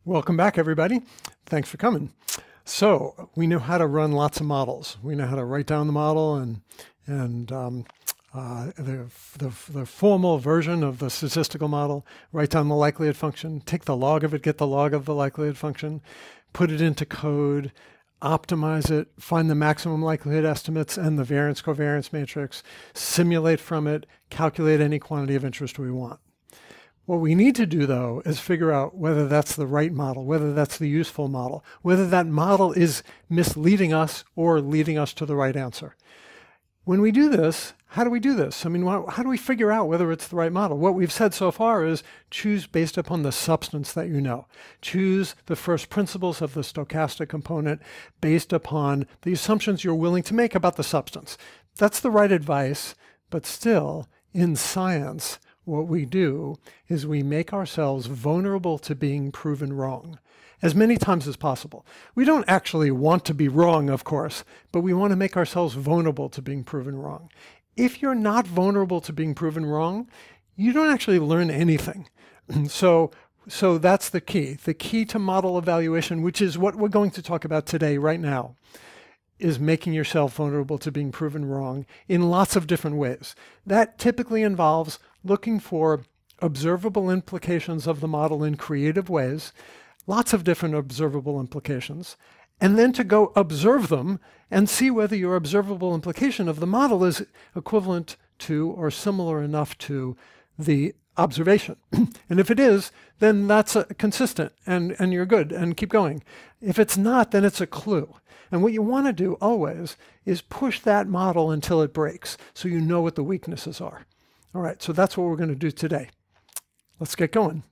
Welcome back, everybody. Thanks for coming. So we know how to run lots of models. We know how to write down the model and the formal version of the statistical model, write down the likelihood function, take the log of it, get the log of the likelihood function, put it into code, optimize it, find the maximum likelihood estimates and the variance covariance matrix, simulate from it, calculate any quantity of interest we want. What we need to do, though, is figure out whether that's the right model, whether that's the useful model, whether that model is misleading us or leading us to the right answer. When we do this, how do we do this? I mean, how do we figure out whether it's the right model? What we've said so far is choose based upon the substance that you know. Choose the first principles of the stochastic component based upon the assumptions you're willing to make about the substance. That's the right advice, but still, in science, what we do is we make ourselves vulnerable to being proven wrong as many times as possible. We don't actually want to be wrong, of course, but we want to make ourselves vulnerable to being proven wrong. If you're not vulnerable to being proven wrong, you don't actually learn anything. So that's the key. The key to model evaluation, which is what we're going to talk about today, right now, is making yourself vulnerable to being proven wrong in lots of different ways. That typically involves looking for observable implications of the model in creative ways, lots of different observable implications, and then to go observe them and see whether your observable implication of the model is equivalent to or similar enough to the observation. And if it is, then that's consistent and you're good and keep going. If it's not, then it's a clue. And what you want to do always is push that model until it breaks so you know what the weaknesses are. All right, so that's what we're going to do today. Let's get going.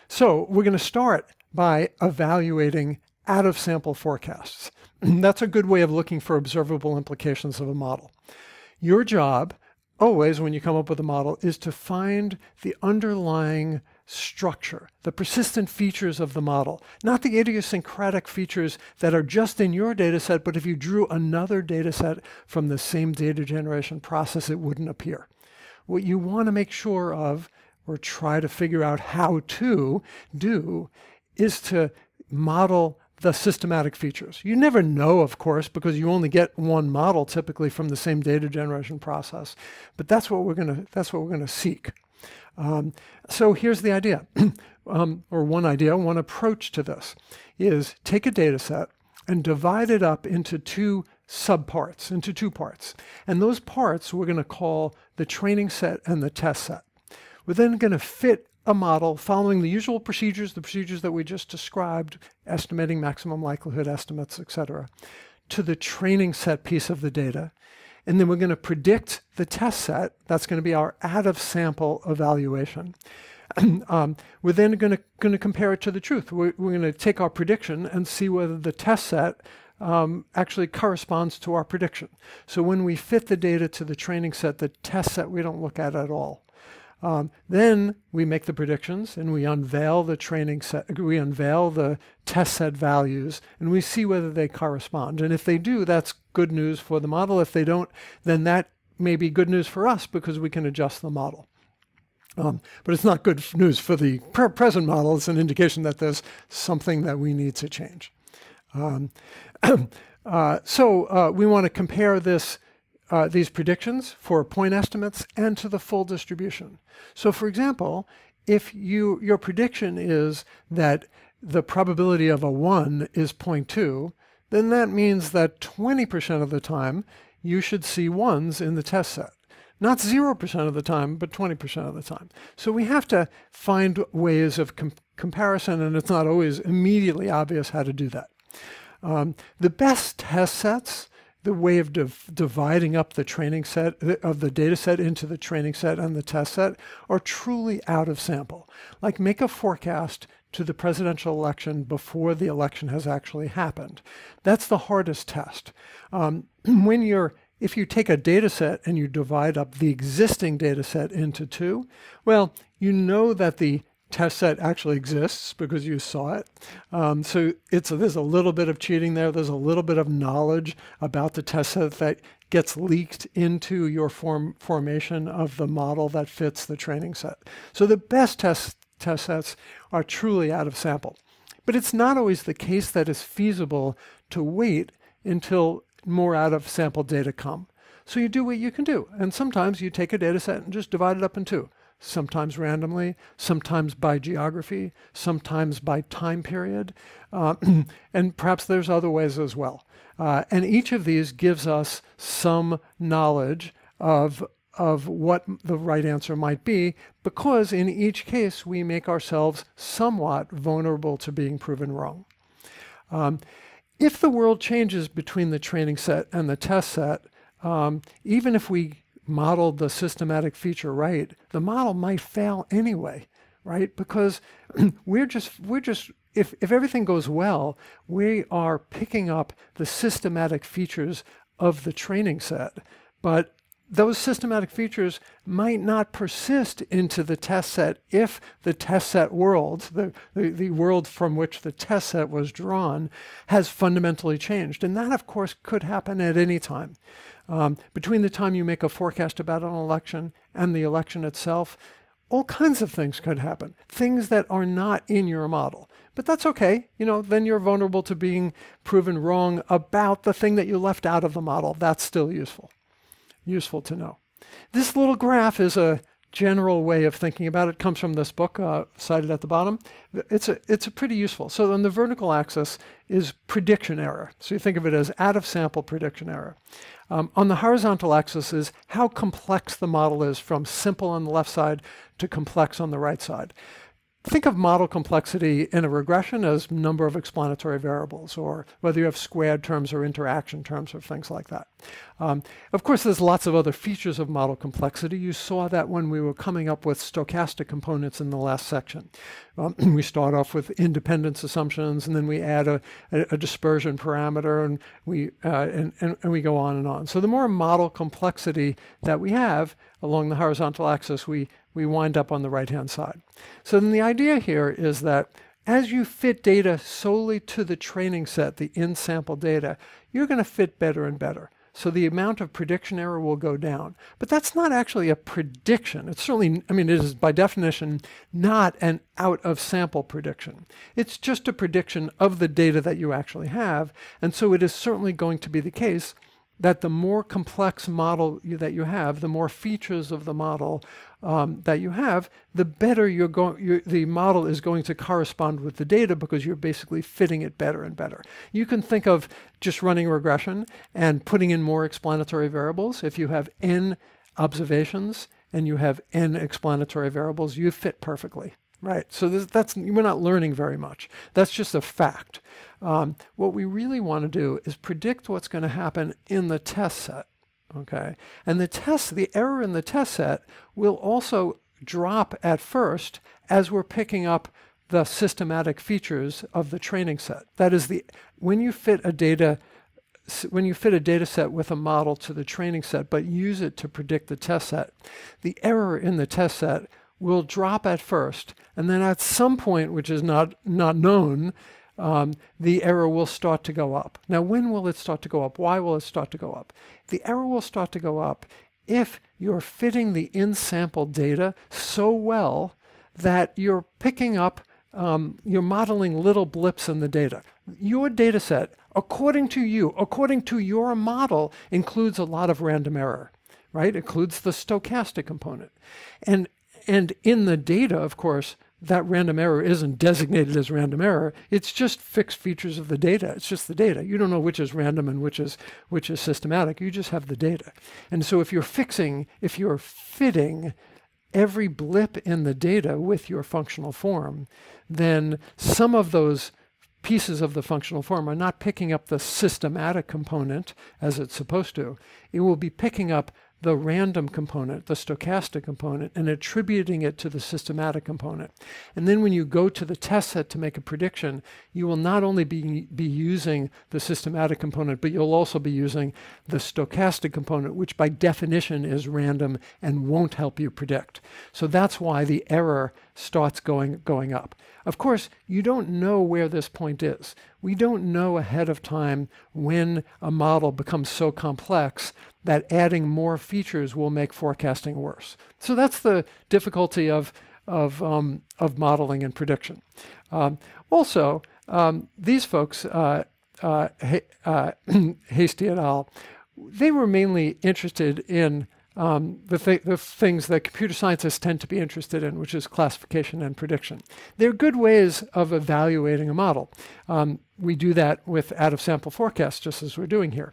So we're going to start by evaluating out-of-sample forecasts. That's a good way of looking for observable implications of a model. Your job, always when you come up with a model, is to find the underlying structure, the persistent features of the model, not the idiosyncratic features that are just in your data set, but if you drew another data set from the same data generation process, it wouldn't appear. What you want to make sure of, or try to figure out how to do, is to model the systematic features. You never know, of course, because you only get one model typically from the same data generation process. But that's what we're going to seek. So here's the idea, or one idea, one approach to this is take a data set and divide it up into two subparts, into two parts. And those parts we're going to call the training set and the test set. We're then going to fit a model following the usual procedures, the procedures that we just described, estimating maximum likelihood estimates, etc., to the training set piece of the data. And then we're going to predict the test set. That's going to be our out-of-sample evaluation. We're then going to compare it to the truth. We're going to take our prediction and see whether the test set actually corresponds to our prediction. So when we fit the data to the training set, the test set we don't look at all. Then we make the predictions and we unveil the training set, we unveil the test set values, and we see whether they correspond. And if they do, that's good news for the model. If they don't, then that may be good news for us because we can adjust the model. But it's not good news for the present model. It's an indication that there's something that we need to change. So we want to compare these predictions for point estimates and to the full distribution. So for example, if your prediction is that the probability of a 1 is 0.2, then that means that 20% of the time you should see 1s in the test set. Not 0% of the time, but 20% of the time. So we have to find ways of comparison, and it's not always immediately obvious how to do that. The best test sets, the way of dividing up the training set of the data set into the training set and the test set, are truly out of sample. Like make a forecast to the presidential election before the election has actually happened. That's the hardest test. If you take a data set and you divide up the existing data set into two, well, you know that the test set actually exists because you saw it. So there's a little bit of cheating there. There's a little bit of knowledge about the test set that gets leaked into your formation of the model that fits the training set. So the best test test sets are truly out of sample. But it's not always the case that it's feasible to wait until more out of sample data come. So you do what you can do. And sometimes you take a data set and just divide it up in two. Sometimes randomly, sometimes by geography, sometimes by time period, and perhaps there's other ways as well. And each of these gives us some knowledge of what the right answer might be, because in each case we make ourselves somewhat vulnerable to being proven wrong. If the world changes between the training set and the test set, even if we modeled the systematic feature right, the model might fail anyway, right? Because if everything goes well, we are picking up the systematic features of the training set, but those systematic features might not persist into the test set if the test set world, the world from which the test set was drawn, has fundamentally changed. And that, of course, could happen at any time. Between the time you make a forecast about an election and the election itself, all kinds of things could happen, things that are not in your model. But that's okay. Then you're vulnerable to being proven wrong about the thing that you left out of the model. That's still useful to know. This little graph is a general way of thinking about it. It comes from this book cited at the bottom. It's a pretty useful. So on the vertical axis is prediction error. So you think of it as out of sample prediction error. On the horizontal axis is how complex the model is, from simple on the left side to complex on the right side. Think of model complexity in a regression as number of explanatory variables, or whether you have squared terms or interaction terms or things like that. Of course, there's lots of other features of model complexity. You saw that when we were coming up with stochastic components in the last section. We start off with independence assumptions, and then we add a dispersion parameter, and we go on and on. So the more model complexity that we have along the horizontal axis, we wind up on the right-hand side. So then the idea here is that as you fit data solely to the training set, the in-sample data, you're going to fit better and better. So the amount of prediction error will go down. But that's not actually a prediction. It's certainly, it is by definition not an out-of-sample prediction. It's just a prediction of the data that you actually have. And so it is certainly going to be the case that the more complex model that you have, the more features of the model that you have, the better the model is going to correspond with the data, because you're basically fitting it better and better. You can think of just running regression and putting in more explanatory variables. If you have n observations and you have n explanatory variables, you fit perfectly. Right, so we're not learning very much. That's just a fact. What we really want to do is predict what's going to happen in the test set, okay? And the error in the test set will also drop at first as we're picking up the systematic features of the training set. That is, when you fit a data set with a model to the training set but use it to predict the test set, the error in the test set will drop at first, and then at some point, which is not known, the error will start to go up. Now, when will it start to go up? Why will it start to go up? The error will start to go up if you're fitting the in-sample data so well that you're picking up, you're modeling little blips in the data. Your data set, according to your model, includes a lot of random error, right? It includes the stochastic component. And in the data, of course, that random error isn't designated as random error. It's just fixed features of the data. It's just the data. You don't know which is random and which is systematic. You just have the data. And so if you're fitting every blip in the data with your functional form, then some of those pieces of the functional form are not picking up the systematic component as it's supposed to. It will be picking up the random component, the stochastic component, and attributing it to the systematic component. And then when you go to the test set to make a prediction, you will not only be using the systematic component, but you'll also be using the stochastic component, which by definition is random and won't help you predict. So that's why the error starts going up. Of course, you don't know where this point is. We don't know ahead of time when a model becomes so complex that adding more features will make forecasting worse. So that's the difficulty of of modeling and prediction. Also, these folks, Hasty et al., they were mainly interested in the things that computer scientists tend to be interested in, which is classification and prediction. They're good ways of evaluating a model. We do that with out-of-sample forecasts, just as we're doing here.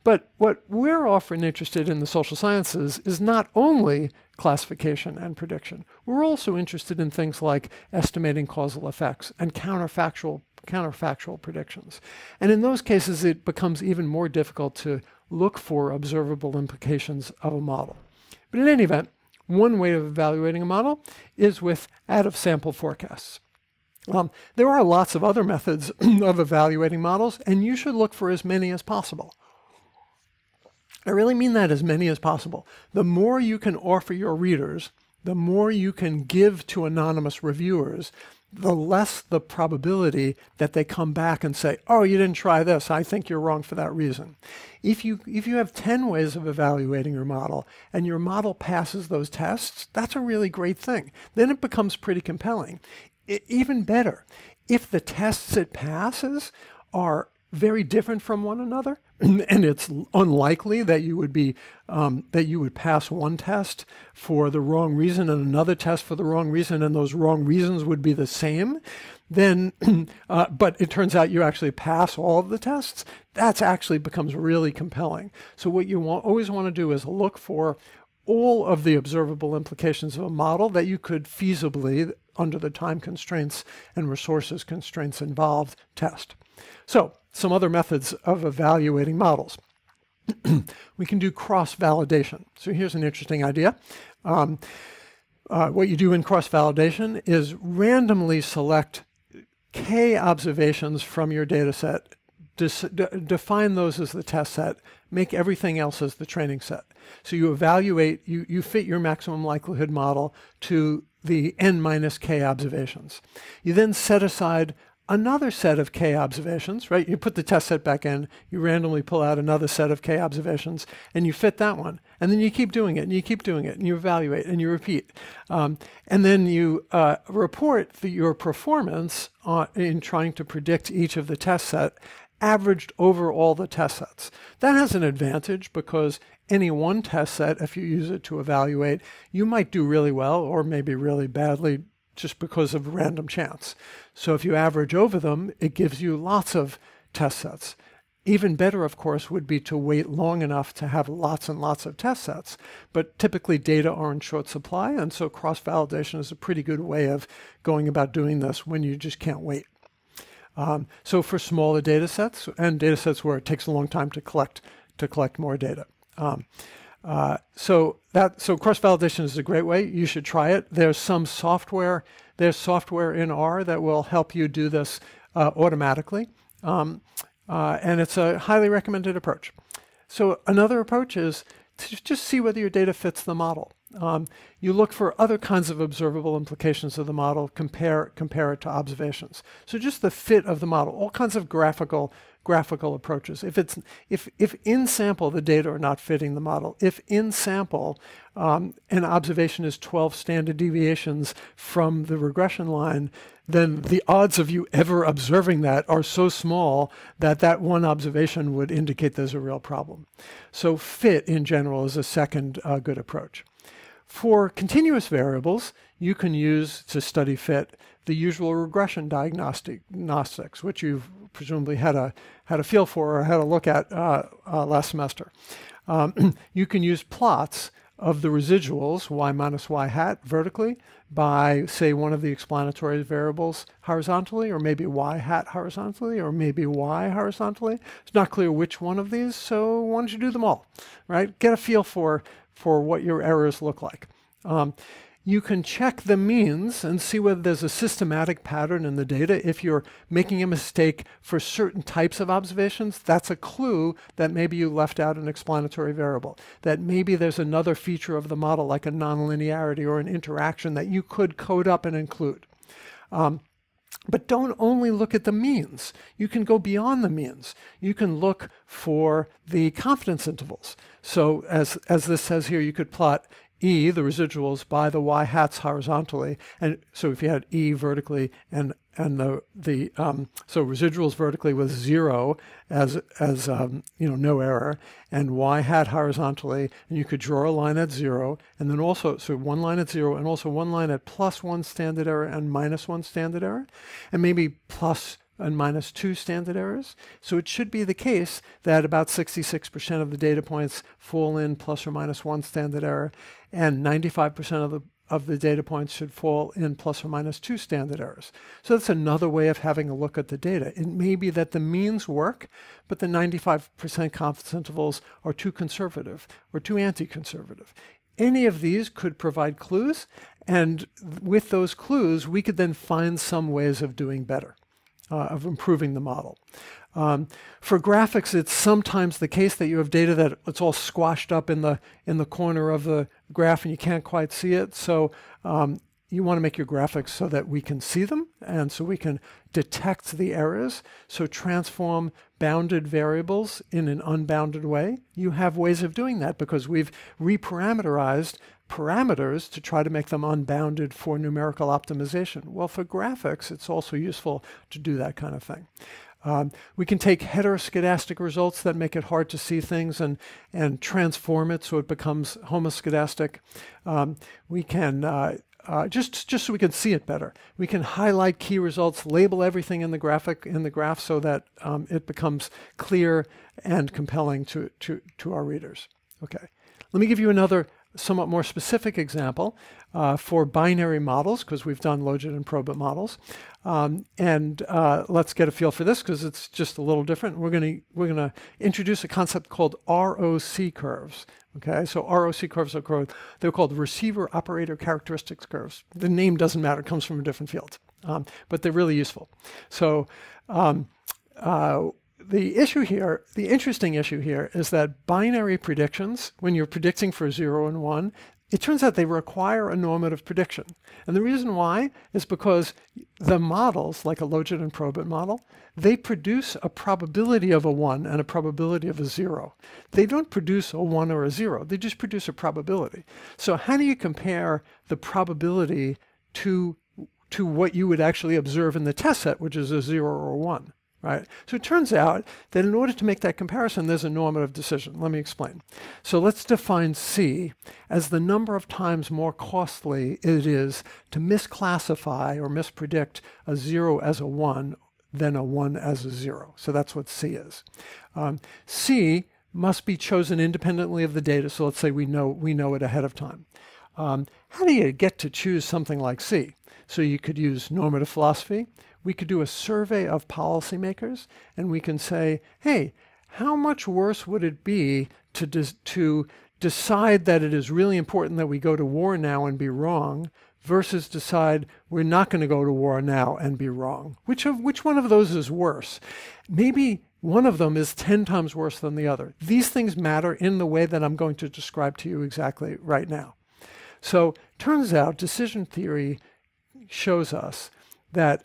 But what we're often interested in the social sciences is not only classification and prediction. We're also interested in things like estimating causal effects and counterfactual predictions. And in those cases, it becomes even more difficult to look for observable implications of a model. But in any event, one way of evaluating a model is with out-of-sample forecasts. There are lots of other methods of evaluating models, and you should look for as many as possible. I really mean that, as many as possible. The more you can offer your readers, the more you can give to anonymous reviewers, the less the probability that they come back and say, oh, you didn't try this, I think you're wrong for that reason. If you have 10 ways of evaluating your model and your model passes those tests, that's a really great thing. Then it becomes pretty compelling. Even better, if the tests it passes are very different from one another, and it's unlikely that you would pass one test for the wrong reason and another test for the wrong reason, and those wrong reasons would be the same, then, but it turns out you actually pass all of the tests, that actually becomes really compelling. So what you always want to do is look for all of the observable implications of a model that you could feasibly, under the time constraints and resources constraints involved, test. So, some other methods of evaluating models. We can do cross-validation. So here's an interesting idea. What you do in cross-validation is randomly select k observations from your data set, define those as the test set, make everything else as the training set. So you evaluate, you fit your maximum likelihood model to the n minus k observations. You then set aside another set of k observations, right? You put the test set back in, you randomly pull out another set of k observations, and you fit that one. And then you keep doing it, and you keep doing it, and you evaluate, and you repeat. And then you report your performance in trying to predict each of the test set, averaged over all the test sets. That has an advantage because any one test set, if you use it to evaluate, you might do really well or maybe really badly just because of random chance. So if you average over them, it gives you lots of test sets. Even better, of course, would be to wait long enough to have lots and lots of test sets. But typically data are in short supply, and so cross-validation is a pretty good way of going about doing this when you just can't wait. So for smaller data sets and data sets where it takes a long time to collect more data. So cross-validation is a great way. You should try it. There's software in R that will help you do this automatically. And it's a highly recommended approach. So another approach is to just see whether your data fits the model. You look for other kinds of observable implications of the model, compare it to observations. So just the fit of the model, all kinds of graphical approaches. If in sample the data are not fitting the model, if in sample an observation is 12 standard deviations from the regression line, then the odds of you ever observing that are so small that that one observation would indicate there's a real problem. So fit in general is a second good approach. For continuous variables, you can use to study fit the usual regression diagnostics, which you've presumably had a feel for or had a look at last semester. You can use plots of the residuals, y minus y hat, vertically, by, say, one of the explanatory variables horizontally, or maybe y hat horizontally, or maybe y horizontally. It's not clear which one of these, so why don't you do them all, right? Get a feel for what your errors look like. You can check the means and see whether there's a systematic pattern in the data. If you're making a mistake for certain types of observations, that's a clue that maybe you left out an explanatory variable, that maybe there's another feature of the model like a nonlinearity or an interaction that you could code up and include. But don't only look at the means. You can go beyond the means. You can look for the confidence intervals. So as this says here, you could plot E, the residuals, by the y-hats horizontally. And so if you had E vertically and so residuals vertically with 0 as no error, and y-hat horizontally, and you could draw a line at 0, and then also, so one line at 0, and also one line at +1 standard error and -1 standard error, and maybe plus and -2 standard errors. So it should be the case that about 66% of the data points fall in ±1 standard error, and 95% of the data points should fall in ±2 standard errors. So that's another way of having a look at the data. It may be that the means work, but the 95% confidence intervals are too conservative or too anti-conservative. Any of these could provide clues, and with those clues, we could then find some ways of doing better, of improving the model. For graphics, it's sometimes the case that you have data that it's all squashed up in the corner of the graph and you can't quite see it. So you want to make your graphics so that we can see them and so we can detect the errors. So transform bounded variables in an unbounded way. You have ways of doing that because we've reparameterized parameters to try to make them unbounded for numerical optimization. Well, for graphics, it's also useful to do that kind of thing. We can take heteroscedastic results that make it hard to see things and transform it so it becomes homoscedastic. We can just so we can see it better. We can highlight key results, label everything in the graph so that it becomes clear and compelling to our readers. Okay, let me give you another somewhat more specific example for binary models, because we've done logit and probit models. Let's get a feel for this because it's just a little different. We're gonna introduce a concept called ROC curves. Okay, so ROC curves they're called receiver operator characteristics curves. The name doesn't matter; it comes from a different field, but they're really useful. So the interesting issue here is that binary predictions, when you're predicting for 0 and 1, it turns out they require a normative prediction. And the reason why is because the models, like a logit and probit model, they produce a probability of a 1 and a probability of a 0. They don't produce a 1 or a 0. They just produce a probability. So how do you compare the probability to what you would actually observe in the test set, which is a 0 or a 1? Right? So it turns out that in order to make that comparison, there's a normative decision. Let me explain. So let's define C as the number of times more costly it is to misclassify or mispredict a 0 as a 1 than a 1 as a 0. So that's what C is. C must be chosen independently of the data. So let's say we know it ahead of time. How do you get to choose something like C? So you could use normative philosophy. We could do a survey of policymakers, and we can say, hey, how much worse would it be to decide that it is really important that we go to war now and be wrong, versus decide we're not going to go to war now and be wrong? Which one of those is worse? Maybe one of them is 10 times worse than the other. These things matter in the way that I'm going to describe to you exactly right now. So turns out decision theory shows us that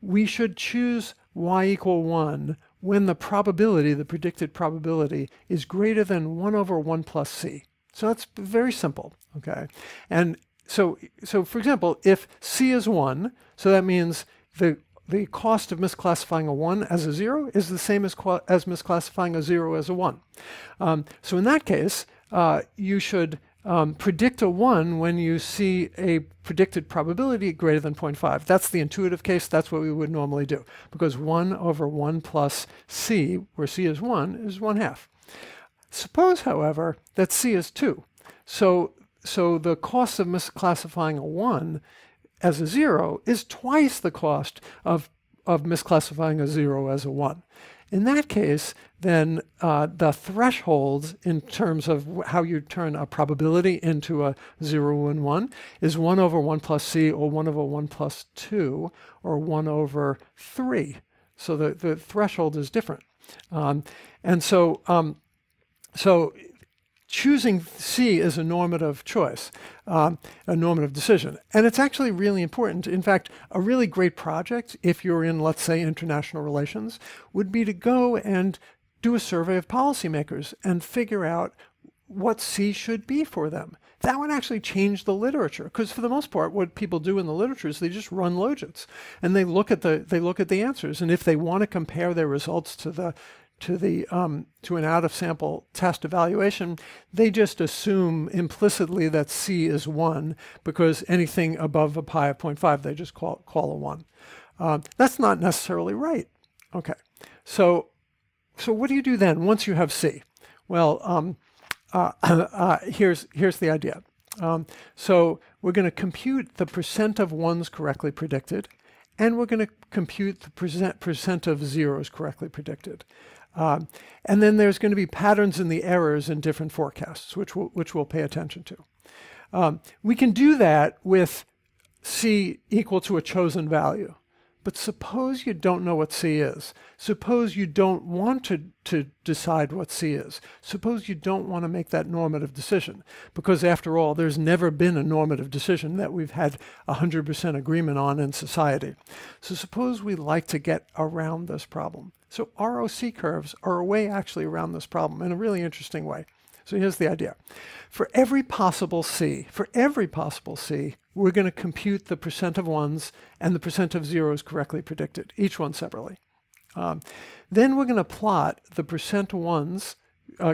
we should choose y = 1 when the probability, the predicted probability, is greater than 1 over 1 plus c. So that's very simple, okay? And so for example, if c is 1, so that means the cost of misclassifying a 1 as a 0 is the same as misclassifying a 0 as a 1. So in that case, you should predict a 1 when you see a predicted probability greater than 0.5. That's the intuitive case. That's what we would normally do, because 1 over 1 plus c, where c is 1, is 1/2. Suppose, however, that c is 2. So the cost of misclassifying a 1 as a 0 is twice the cost of misclassifying a 0 as a 1. In that case, then the threshold in terms of how you turn a probability into a 0 and 1 is 1 over 1 plus c, or 1 over 1 plus 2, or 1 over 3. So the threshold is different. So choosing C is a normative choice, a normative decision. And it's actually really important. In fact, a really great project, if you're in, let's say, international relations, would be to go and do a survey of policymakers and figure out what C should be for them. That would actually change the literature, because for the most part, what people do in the literature is they just run logits and they look at the answers, and if they want to compare their results to an out-of-sample test evaluation, they just assume implicitly that C is 1, because anything above a pi of 0.5 they just call a 1. That's not necessarily right. Okay, so what do you do then once you have C? Well, here's the idea. So we're going to compute the percent of ones correctly predicted, and we're going to compute the percent of zeros correctly predicted. And then there's going to be patterns in the errors in different forecasts, which we'll pay attention to. We can do that with C equal to a chosen value. But suppose you don't know what C is. Suppose you don't want to decide what C is. Suppose you don't want to make that normative decision. Because after all, there's never been a normative decision that we've had 100% agreement on in society. So suppose we like to get around this problem. So ROC curves are a way actually around this problem in a really interesting way. So here's the idea. For every possible C, we're going to compute the percent of ones and the percent of zeros correctly predicted, each one separately. Then we're going to plot the percent ones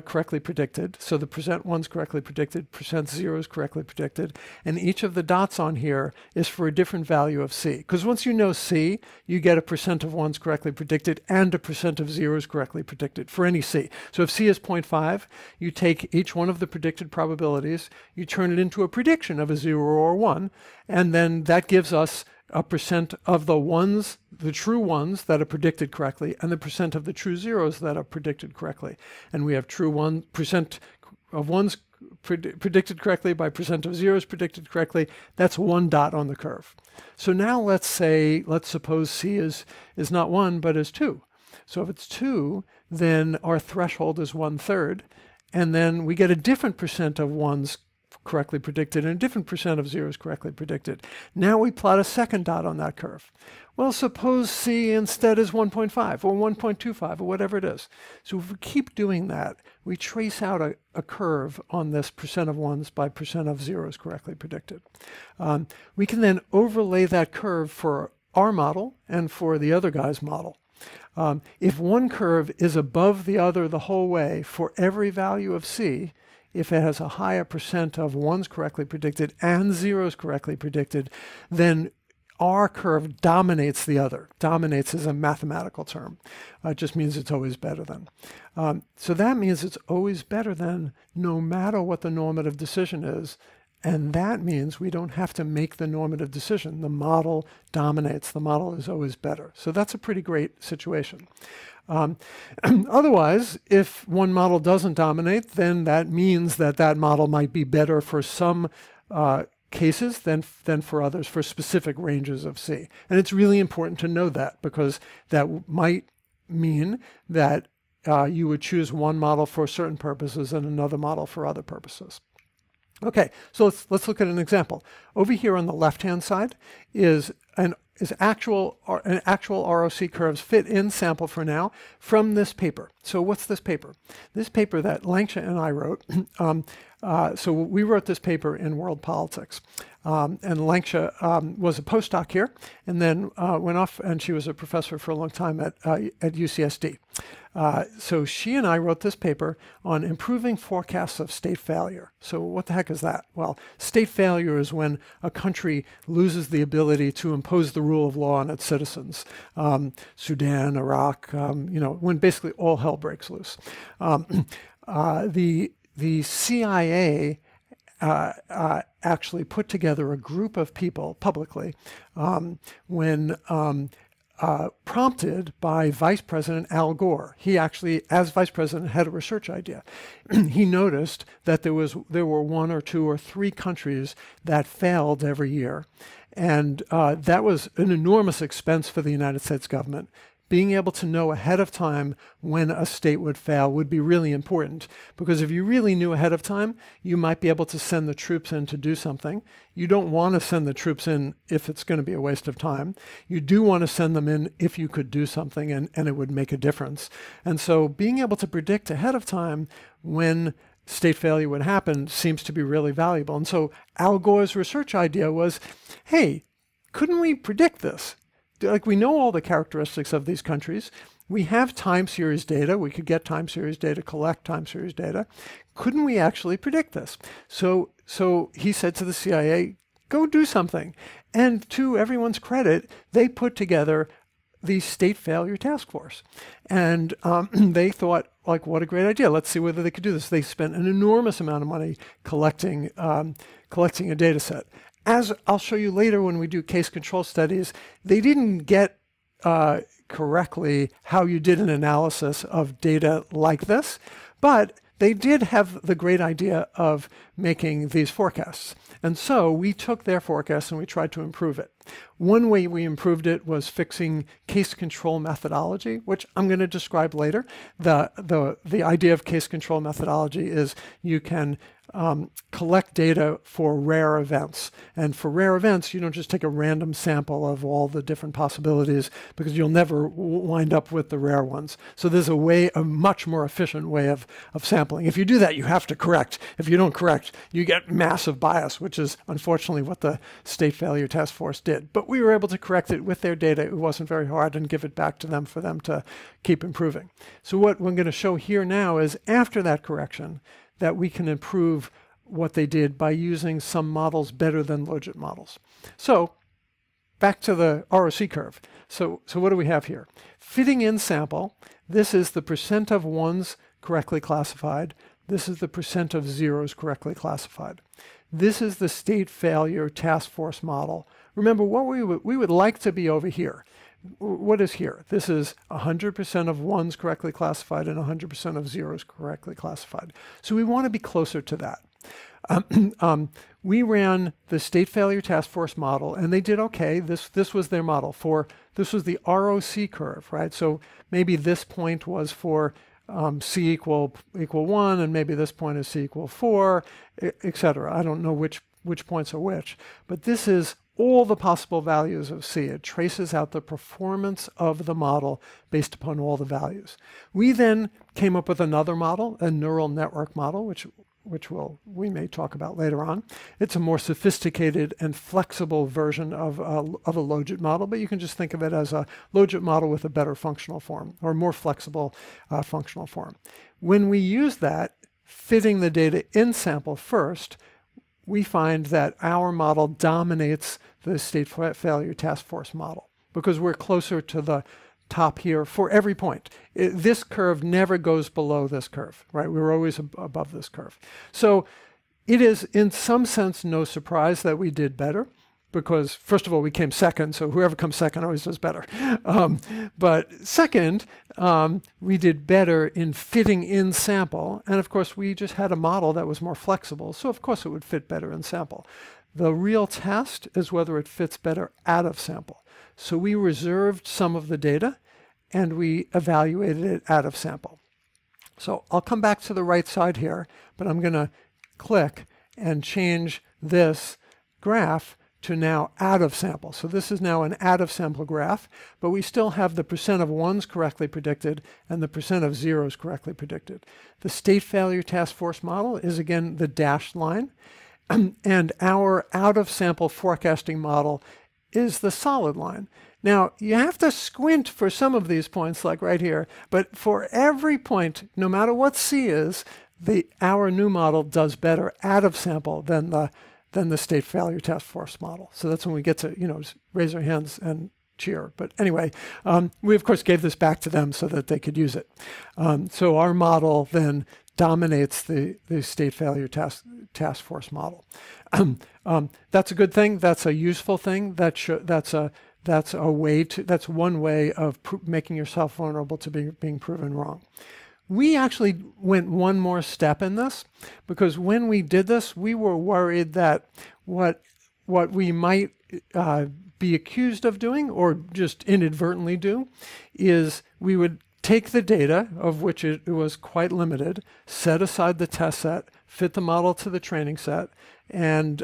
correctly predicted, so the percent ones correctly predicted, percent zeros correctly predicted, and each of the dots on here is for a different value of C. Because once you know C, you get a percent of ones correctly predicted and a percent of zeros correctly predicted for any C. So if C is 0.5, you take each one of the predicted probabilities, you turn it into a prediction of a 0 or 1, and then that gives us a percent of the ones, the true ones that are predicted correctly, and the percent of the true zeros that are predicted correctly. And we have true percent of ones predicted correctly by percent of zeros predicted correctly. That's one dot on the curve. So now let's suppose C is not 1, but is 2. So if it's 2, then our threshold is 1/3, and then we get a different percent of ones correctly predicted and a different percent of zeros correctly predicted. Now we plot a second dot on that curve. Well, suppose C instead is 1.5 or 1.25 or whatever it is. So if we keep doing that, we trace out a curve on this percent of ones by percent of zeros correctly predicted. We can then overlay that curve for our model and for the other guy's model. If one curve is above the other the whole way for every value of C, if it has a higher percent of ones correctly predicted and zeros correctly predicted, then our curve dominates the other. Dominates is a mathematical term. It just means it's always better than. So that means it's always better than no matter what the normative decision is. And that means we don't have to make the normative decision. The model dominates. The model is always better. So that's a pretty great situation. Otherwise, if one model doesn't dominate, then that means that model might be better for some cases than for others, for specific ranges of C. And it's really important to know that, because that might mean that you would choose one model for certain purposes and another model for other purposes. Okay, so let's look at an example. Over here on the left-hand side is an actual ROC curves fit in sample for now from this paper. So what's this paper? This paper that Langsha and I wrote. So we wrote this paper in World Politics. And Langsha was a postdoc here, and then went off, and she was a professor for a long time at UCSD. So she and I wrote this paper on improving forecasts of state failure. So what the heck is that? Well, state failure is when a country loses the ability to impose the rule of law on its citizens. Sudan, Iraq, when basically all hell breaks loose. The CIA actually put together a group of people publicly when prompted by Vice President Al Gore. He actually, as Vice President, had a research idea. He noticed that there were 1 or 2 or 3 countries that failed every year. And that was an enormous expense for the United States government. Being able to know ahead of time when a state would fail would be really important, because if you really knew ahead of time, you might be able to send the troops in to do something. You don't want to send the troops in if it's going to be a waste of time. You do want to send them in if you could do something and it would make a difference. And so being able to predict ahead of time when state failure would happen seems to be really valuable. And so Al Gore's research idea was, hey, couldn't we predict this? Like, we know all the characteristics of these countries. We have time series data. We could get time series data, collect time series data. Couldn't we actually predict this? So he said to the CIA, go do something. And to everyone's credit, they put together the State Failure Task Force. And they thought, like, what a great idea. Let's see whether they could do this. They spent an enormous amount of money collecting a data set. As I'll show you later when we do case control studies, they didn't get correctly how you did an analysis of data like this, but they did have the great idea of making these forecasts. And so we took their forecast and we tried to improve it. One way we improved it was fixing case control methodology, which I'm going to describe later. The idea of case control methodology is you can collect data for rare events. And for rare events, you don't just take a random sample of all the different possibilities, because you'll never wind up with the rare ones. So there's a much more efficient way of sampling. If you do that, you have to correct. If you don't correct, you get massive bias, which is unfortunately what the State Failure Task Force did. But we were able to correct it with their data. It wasn't very hard, and give it back to them for them to keep improving. So what we're going to show here now is after that correction, that we can improve what they did by using some models better than logit models. So back to the ROC curve. So what do we have here? Fitting in sample, this is the percent of ones correctly classified. This is the percent of zeros correctly classified. This is the State Failure Task Force model. Remember, what we would like to be over here. What is here? This is 100% of ones correctly classified and 100% of zeros correctly classified. So we want to be closer to that. We ran the State Failure Task Force model, and they did okay. This was their model for, this was the ROC curve, right? So maybe this point was for C equal 1, and maybe this point is C equal 4, etc. I don't know which points are which, but this is all the possible values of C. It traces out the performance of the model based upon all the values. We then came up with another model, a neural network model, which we may talk about later on. It's a more sophisticated and flexible version of a logit model, but you can just think of it as a logit model with a better functional form, or more flexible functional form. When we use that, fitting the data in sample first, we find that our model dominates the State Failure Task Force model, because we're closer to the top here for every point. This curve never goes below this curve, right? We're always above this curve. So it is, in some sense, no surprise that we did better, because first of all, we came second, so whoever comes second always does better. But second, we did better in fitting in sample, and of course we just had a model that was more flexible, so of course it would fit better in sample. The real test is whether it fits better out of sample. So we reserved some of the data and we evaluated it out of sample. So I'll come back to the right side here, but I'm going to click and change this graph to now out of sample. So this is now an out of sample graph, but we still have the percent of ones correctly predicted and the percent of zeros correctly predicted. The State Failure Task Force model is again the dashed line, and our out of sample forecasting model is the solid line. Now, you have to squint for some of these points, like right here, but for every point, no matter what C is, our new model does better out of sample than the State Failure Task Force model. So that's when we get to, just raise our hands and cheer. But anyway, we of course gave this back to them so that they could use it. So our model then dominates the State Failure Task Force model. That's a good thing. That's a useful thing. That's one way of making yourself vulnerable to being proven wrong. We actually went one more step in this, because when we did this, we were worried that what we might be accused of doing, or just inadvertently do, is we would take the data, of which it was quite limited, set aside the test set, fit the model to the training set, and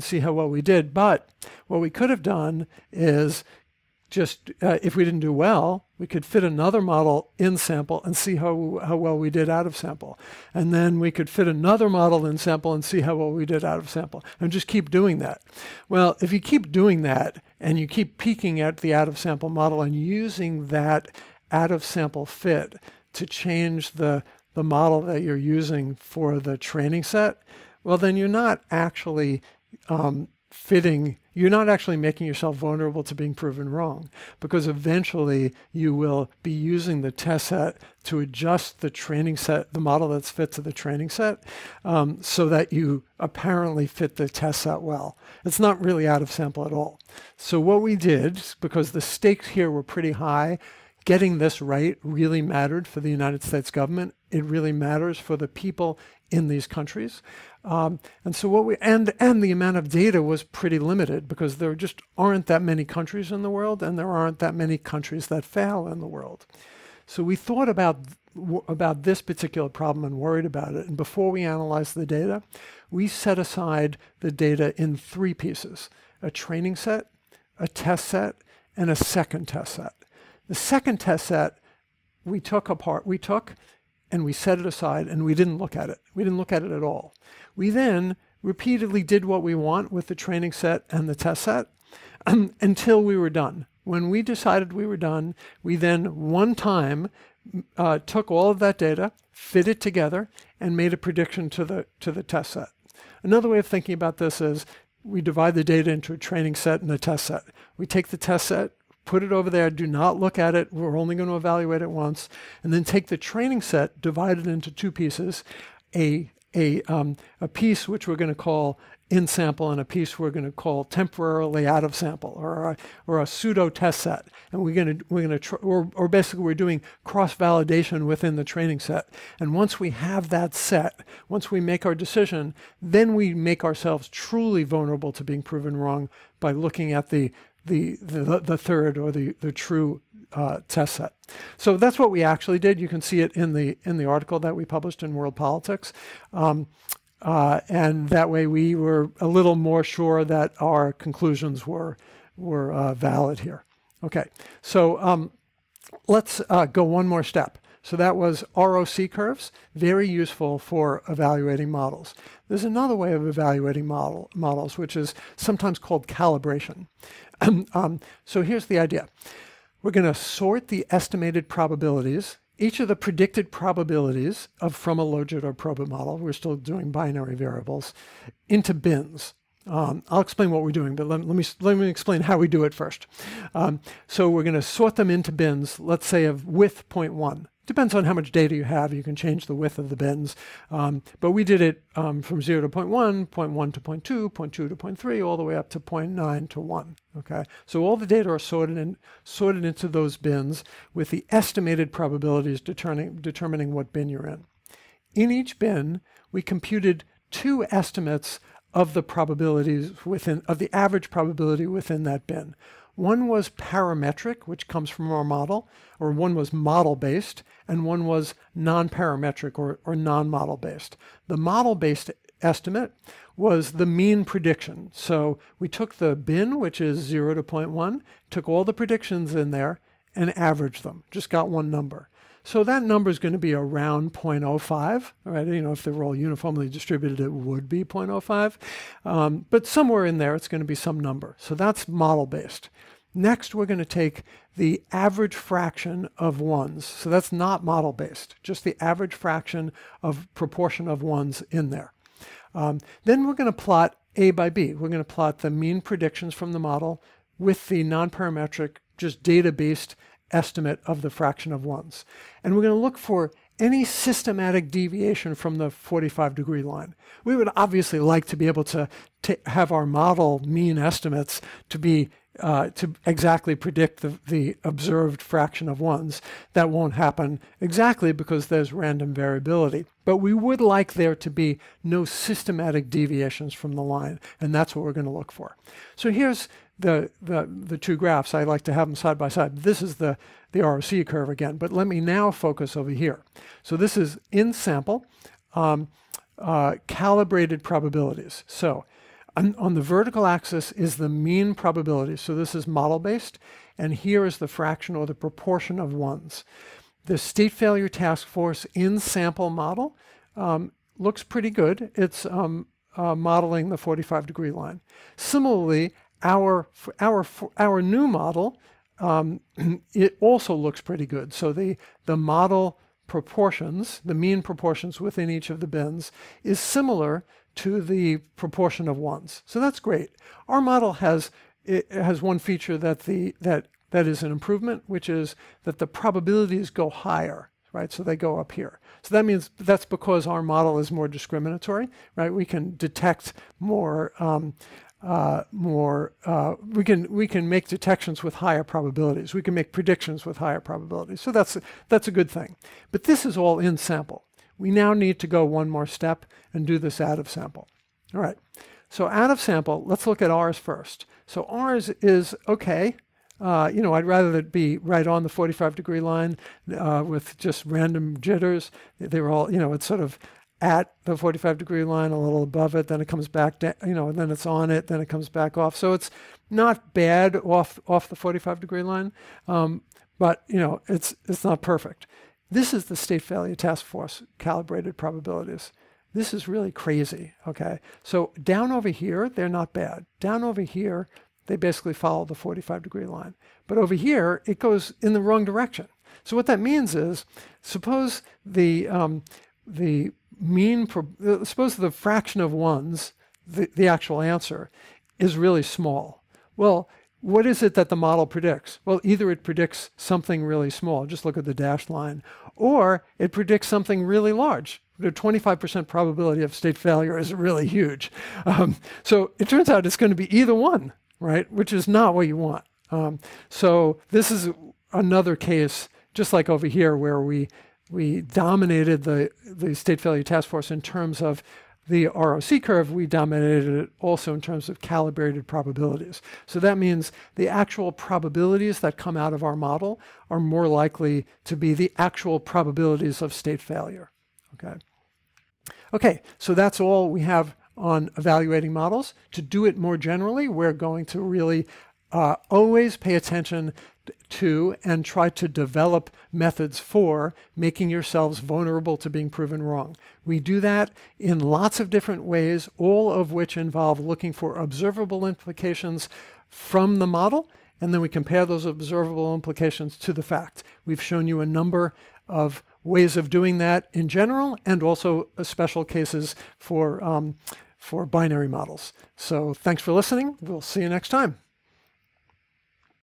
see how well we did. But what we could have done is just if we didn't do well, we could fit another model in sample and see how well we did out of sample. And then we could fit another model in sample and see how well we did out of sample, and just keep doing that. Well, if you keep doing that and you keep peeking at the out of sample model and using that out of sample fit to change the model that you're using for the training set, well, then you're not actually you're not actually making yourself vulnerable to being proven wrong, because eventually you will be using the test set to adjust the training set, the model that's fit to the training set, so that you apparently fit the test set well. It's not really out of sample at all. So what we did, because the stakes here were pretty high, getting this right really mattered for the United States government. It really matters for the people in these countries. And so what and the amount of data was pretty limited, because there just aren't that many countries in the world, and there aren't that many countries that fail in the world. So we thought about this particular problem and worried about it. And before we analyzed the data, we set aside the data in 3 pieces: a training set, a test set, and a second test set. The second test set we took and we set it aside, and we didn't look at it. We didn't look at it at all. We then repeatedly did what we want with the training set and the test set until we were done. When we decided we were done, we then one time took all of that data, fit it together, and made a prediction to the test set. Another way of thinking about this is we divide the data into a training set and a test set. We take the test set, put it over there, do not look at it, we're only going to evaluate it once, and then take the training set, divide it into 2 pieces, a piece which we're going to call in sample and a piece we're going to call temporarily out of sample, or a pseudo test set. And we're basically doing cross validation within the training set. And once we have that set, once we make our decision, then we make ourselves truly vulnerable to being proven wrong by looking at the third or the true test set. So that's what we actually did. You can see it in the article that we published in World Politics. And that way we were a little more sure that our conclusions were valid here. Okay, so let's go one more step. So that was ROC curves, very useful for evaluating models. There's another way of evaluating models, which is sometimes called calibration. So here's the idea. We're going to sort the estimated probabilities, each of the predicted probabilities from a logit or probit model, we're still doing binary variables, into bins. I'll explain what we're doing, but let me explain how we do it first. So we're going to sort them into bins, let's say of width 0.1. Depends on how much data you have. You can change the width of the bins. But we did it from 0 to 0.1, 0.1 to 0.2, 0.2 to 0.3, all the way up to 0.9 to 1. Okay? So all the data are sorted into those bins with the estimated probabilities determining what bin you're in. In each bin, we computed 2 estimates of the probabilities of the average probability within that bin. One was parametric, which comes from our model, or one was model-based, and one was non-parametric or non-model-based. The model-based estimate was the mean prediction. So we took the bin, which is 0 to 0.1, took all the predictions in there, and averaged them, just got one number. So that number is going to be around 0.05, right? You know, if they were all uniformly distributed, it would be 0.05. But somewhere in there, it's going to be some number. So that's model-based. Next, we're going to take the average fraction of ones. So that's not model-based, just the average fraction of proportion of ones in there. Then we're going to plot A by B. We're going to plot the mean predictions from the model with the non-parametric, just data-based estimate of the fraction of ones. And we're going to look for any systematic deviation from the 45-degree line. We would obviously like to be able to have our model mean estimates to be to exactly predict the observed fraction of ones. That won't happen exactly because there's random variability. But we would like there to be no systematic deviations from the line, and that's what we're going to look for. So here's the 2 graphs. I like to have them side by side. This is the ROC curve again, but let me now focus over here. So this is in sample, calibrated probabilities. So On the vertical axis is the mean probability. So this is model-based, and here is the fraction or the proportion of ones. The state failure task force in sample model looks pretty good. It's modeling the 45-degree line. Similarly, our new model, it also looks pretty good. So the model proportions, the mean proportions within each of the bins, is similar to the proportion of ones. So that's great. Our model has one feature that is an improvement, which is that the probabilities go higher, right? So they go up here. So that means that's because our model is more discriminatory, right? We can detect more. We can make detections with higher probabilities. We can make predictions with higher probabilities. So that's a good thing. But this is all in sample. We now need to go one more step and do this out of sample. All right. So out of sample, let's look at ours first. So ours is okay. I'd rather it be right on the 45-degree line with just random jitters. They were all, it's sort of at the 45-degree line, a little above it, then it comes back down, and then it's on it, then it comes back off. So it's not bad off the 45-degree line, but it's not perfect. This is the state failure task force calibrated probabilities. This is really crazy, okay? So down over here, they're not bad. Down over here, they basically follow the 45-degree line. But over here, it goes in the wrong direction. So what that means is, suppose the suppose the fraction of ones, the actual answer, is really small. Well, what is it that the model predicts? Well, either it predicts something really small, just look at the dashed line, or it predicts something really large. The 25% probability of state failure is really huge. So it turns out it's going to be either one, right? Which is not what you want. So this is another case, just like over here, where we dominated the state failure task force in terms of the ROC curve. We dominated it also in terms of calibrated probabilities. So that means the actual probabilities that come out of our model are more likely to be the actual probabilities of state failure. Okay, so that's all we have on evaluating models. To do it more generally, we're going to really always pay attention to and try to develop methods for making yourselves vulnerable to being proven wrong. We do that in lots of different ways, all of which involve looking for observable implications from the model, and then we compare those observable implications to the fact. We've shown you a number of ways of doing that in general, and also special cases for binary models. So thanks for listening. We'll see you next time.